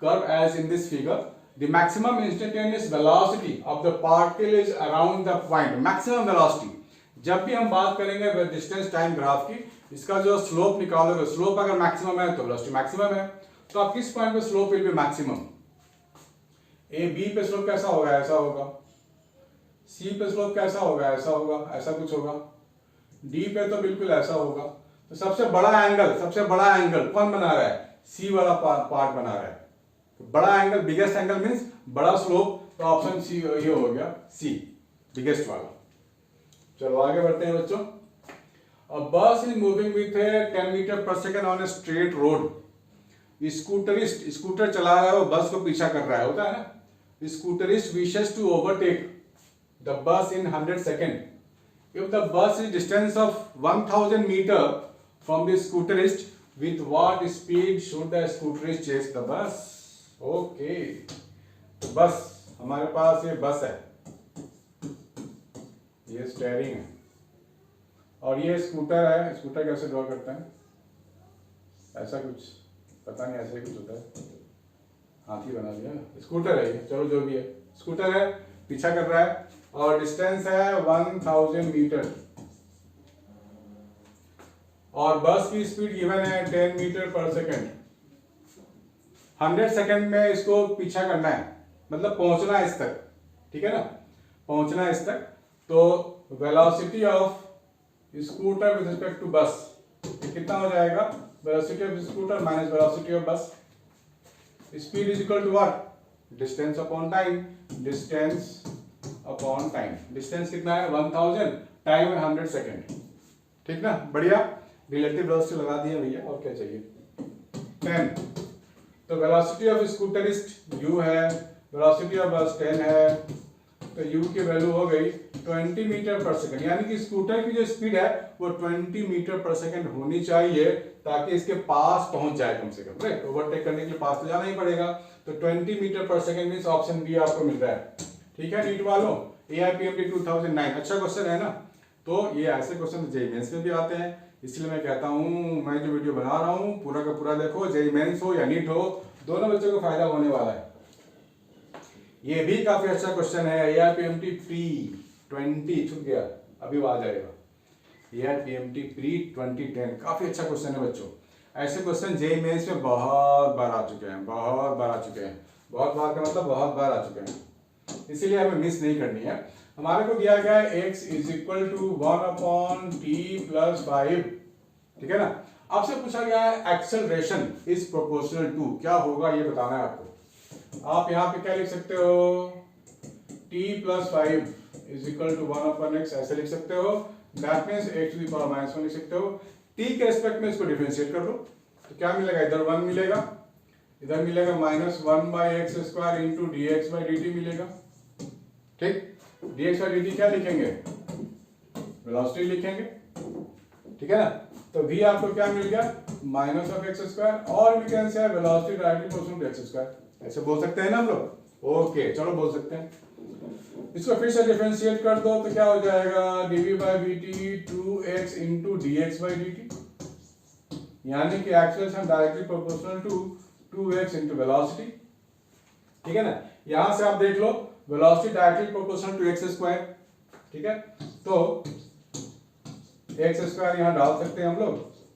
curve as in this figure. The maximum instantaneous velocity of the particle is around the point. Maximum velocity, जब भी हम बात करेंगे डिस्टेंस टाइम ग्राफ की, इसका जो स्लोप निकालोगे, स्लोप अगर मैक्सिमम है तो वेलोसिटी मैक्सिमम है, तो आप किस पॉइंट पे slope will be maximum. A B पे स्लोप कैसा होगा, ऐसा होगा, सी पे स्लोप कैसा होगा, ऐसा होगा, ऐसा कुछ होगा, डी पे तो बिल्कुल ऐसा होगा। तो सबसे बड़ा एंगल कौन बना रहा है, सी वाला पार्ट बना रहा है। बड़ा एंगल, बिगेस्ट एंगल मींस बड़ा स्लोप, तो ऑप्शन सी ये हो गया, सी बिगेस्ट वाला। चलो आगे बढ़ते हैं बच्चों। A bus is moving with a 10 metre पर second on a straight road. Scooter चला रहा है, वो बस को पीछा कर रहा है, होता है ना। Scooterist wishes to overtake the bus in 100 second. If the bus is distance of 1000 metre from the scooterist, with what speed should the scooterist chase the bus? Okay, तो बस हमारे पास ये बस है, ये स्टेयरिंग है और ये स्कूटर है। स्कूटर कैसे ड्रॉ करते हैं, ऐसा कुछ पता नहीं, ऐसे ही कुछ होता है, हाथी बना दिया, स्कूटर है ये, चलो जो भी है, स्कूटर है, पीछा कर रहा है और डिस्टेंस है 1000 मीटर और बस की स्पीड गिवन है 10 मीटर पर सेकेंड। 100 सेकेंड में इसको पीछा करना है, मतलब पहुंचना है इस तक, ठीक है ना, पहुंचना है इस तक। तो velocity of scooter with respect to bus कितना हो जाएगा, velocity of scooter minus velocity of bus, speed is equal to what, distance upon time, distance upon time. Distance कितना है 1000, टाइम है 100 सेकेंड, ठीक ना, बढ़िया। रिलेटिव वेलोसिटी लगा दिया भैया, और क्या चाहिए। 10, तो वेलोसिटी ऑफ स्कूटरिस्ट u है, वेलोसिटी ऑफ बस 10 है, तो u की वैल्यू हो गई 20 मीटर पर सेकंड, यानी कि स्कूटर की जो स्पीड है वो 20 मीटर पर सेकंड होनी चाहिए ताकि इसके पास पहुंच जाए कम से कम, राइट। ओवरटेक करने के लिए पास तो जाना ही पड़ेगा, तो 20 मीटर पर सेकंड मींस ऑप्शन बी आपको मिल रहा है, ठीक है। नीट वालों, AIPMT 2009 अच्छा क्वेश्चन है ना। तो ये ऐसे क्वेश्चन जेईई मेंस में भी आते हैं, इसलिए मैं कहता हूँ मैं जो वीडियो बना रहा हूँ पूरा का पूरा देखो, जेईई मेंस हो या नीट हो, दोनों बच्चों को फायदा होने वाला है। ये भी काफी अच्छा क्वेश्चन है, AIPMT प्री 20 छूट गया, अभी आ जाएगा, AIPMT प्री 2010, काफी अच्छा क्वेश्चन है बच्चों। ऐसे क्वेश्चन जेईई मेंस में बहुत बार आ चुके हैं, बहुत बार आ चुके हैं, बहुत बार का मतलब बहुत बार आ चुके हैं, इसीलिए हमें मिस नहीं करनी है। हमारे को दिया गया है x is equal to 1/t plus 5, ठीक है ना। आपसे पूछा गया है एक्सेलरेशन इज प्रोपोर्शनल टू, क्या होगा ये बताना है आपको। आप यहाँ पे क्या लिख सकते हो, t plus 5 is equal to 1/x ऐसे लिख सकते हो, that means x to the power -1 लिख सकते हो। t के रिस्पेक्ट में इसको डिफरेंशिएट कर दो, तो क्या मिलेगा, इधर 1 मिलेगा, इधर मिलेगा -1/x² इंटू dx/dt मिलेगा, ठीक। dx/dt क्या लिखेंगे, वेलोसिटी लिखेंगे, ठीक है ना। तो v आपको क्या मिल गया, -(x²) और we can say velocity directly proportional to x², ऐसे बोल सकते हैं ना हम लोग। ओके चलो बोल सकते हैं। इसको फिर से डिफरेंशिएट कर दो तो क्या हो जाएगा, dv/dt 2x इंटू dx/dt, यानी कि acceleration directly proportional to 2x into velocity, ठीक है ना। यहां से आप देख लो velocity directly proportional to x², ठीक है। तो x² यहां डाल सकते हैं हम लोग,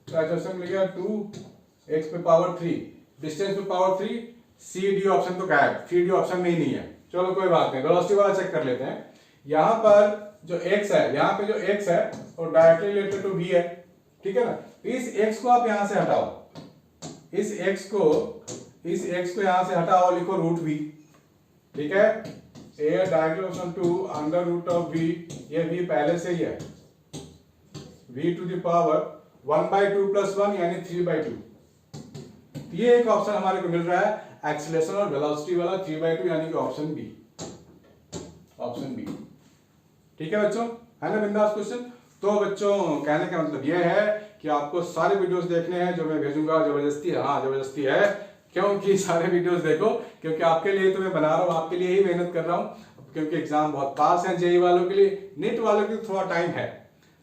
तो एक्सेलरेशन मिल गया 2x पे पावर 3, डिस्टेंस पे पावर 3, CD ऑप्शन तो गायब, CD ऑप्शन में ही नहीं है, चलो कोई बात नहीं, वेलोसिटी वाला चेक कर लेते हैं। यहां पर जो x है, यहां पे जो x है वो डायरेक्टली रिलेटेड टू v है, ठीक है ना। इस x को आप यहां से हटाओ, इस x को यहां से हटाओ, लिखो √v, ठीक है। a डायरेक्टली टू √v, ये v पहले से ही है, v टू द पावर 1/2 + 1 यानी 3/2। ये एक ऑप्शन हमारे को मिल रहा है एक्सीलरेशन और वेलोसिटी वाला 3/2 यानी कि ऑप्शन बी, ऑप्शन बी, ठीक है बच्चों, है ना बिंदास क्वेश्चन। तो बच्चों कहने का मतलब यह है कि आपको सारे वीडियोस देखने हैं जो मैं भेजूंगा, जबरदस्ती, हाँ जबरदस्ती है, क्योंकि सारे वीडियोस देखो, क्योंकि आपके लिए तो मैं बना रहा हूँ, आपके लिए ही मेहनत कर रहा हूँ, क्योंकि एग्जाम बहुत पास है जेईई वालों के लिए, नीट वालों के लिए थोड़ा टाइम है।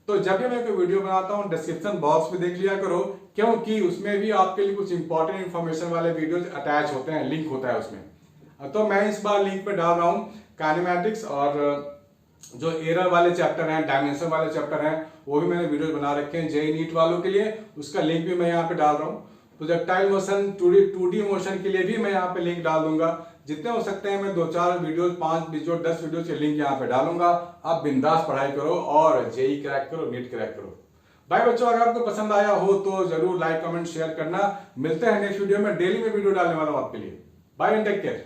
तो जब भी मैं कोई वीडियो बनाता हूँ डिस्क्रिप्शन बॉक्स में देख लिया करो, क्योंकि उसमें भी आपके लिए कुछ इंपॉर्टेंट इन्फॉर्मेशन वाले वीडियोज अटैच होते हैं, लिंक होता है उसमें। तो मैं इस बार लिंक पे डाल रहा हूँ काइनेमैटिक्स और जो एरर वाले चैप्टर हैं, डायमेंशन वाले चैप्टर हैं, वो भी मैंने वीडियो बना रखे हैं जेईई नीट वालों के लिए, उसका लिंक भी मैं यहाँ पे डाल रहा हूँ। प्रोजेक्टाइल मोशन, 2D मोशन के लिए भी मैं यहाँ पे लिंक डाल दूंगा, जितने हो सकते हैं मैं 2-4 वीडियोस, 5 वीडियो, 10 वीडियो के लिंक यहाँ पे डालूंगा। आप बिंदास पढ़ाई करो और जेईई क्रैक करो, नीट क्रैक करो। भाई बच्चों अगर आपको पसंद आया हो तो जरूर लाइक कमेंट शेयर करना। मिलते हैं नेक्स्ट वीडियो में, डेली में वीडियो डालने वाला हूँ आपके लिए। Bye and take care.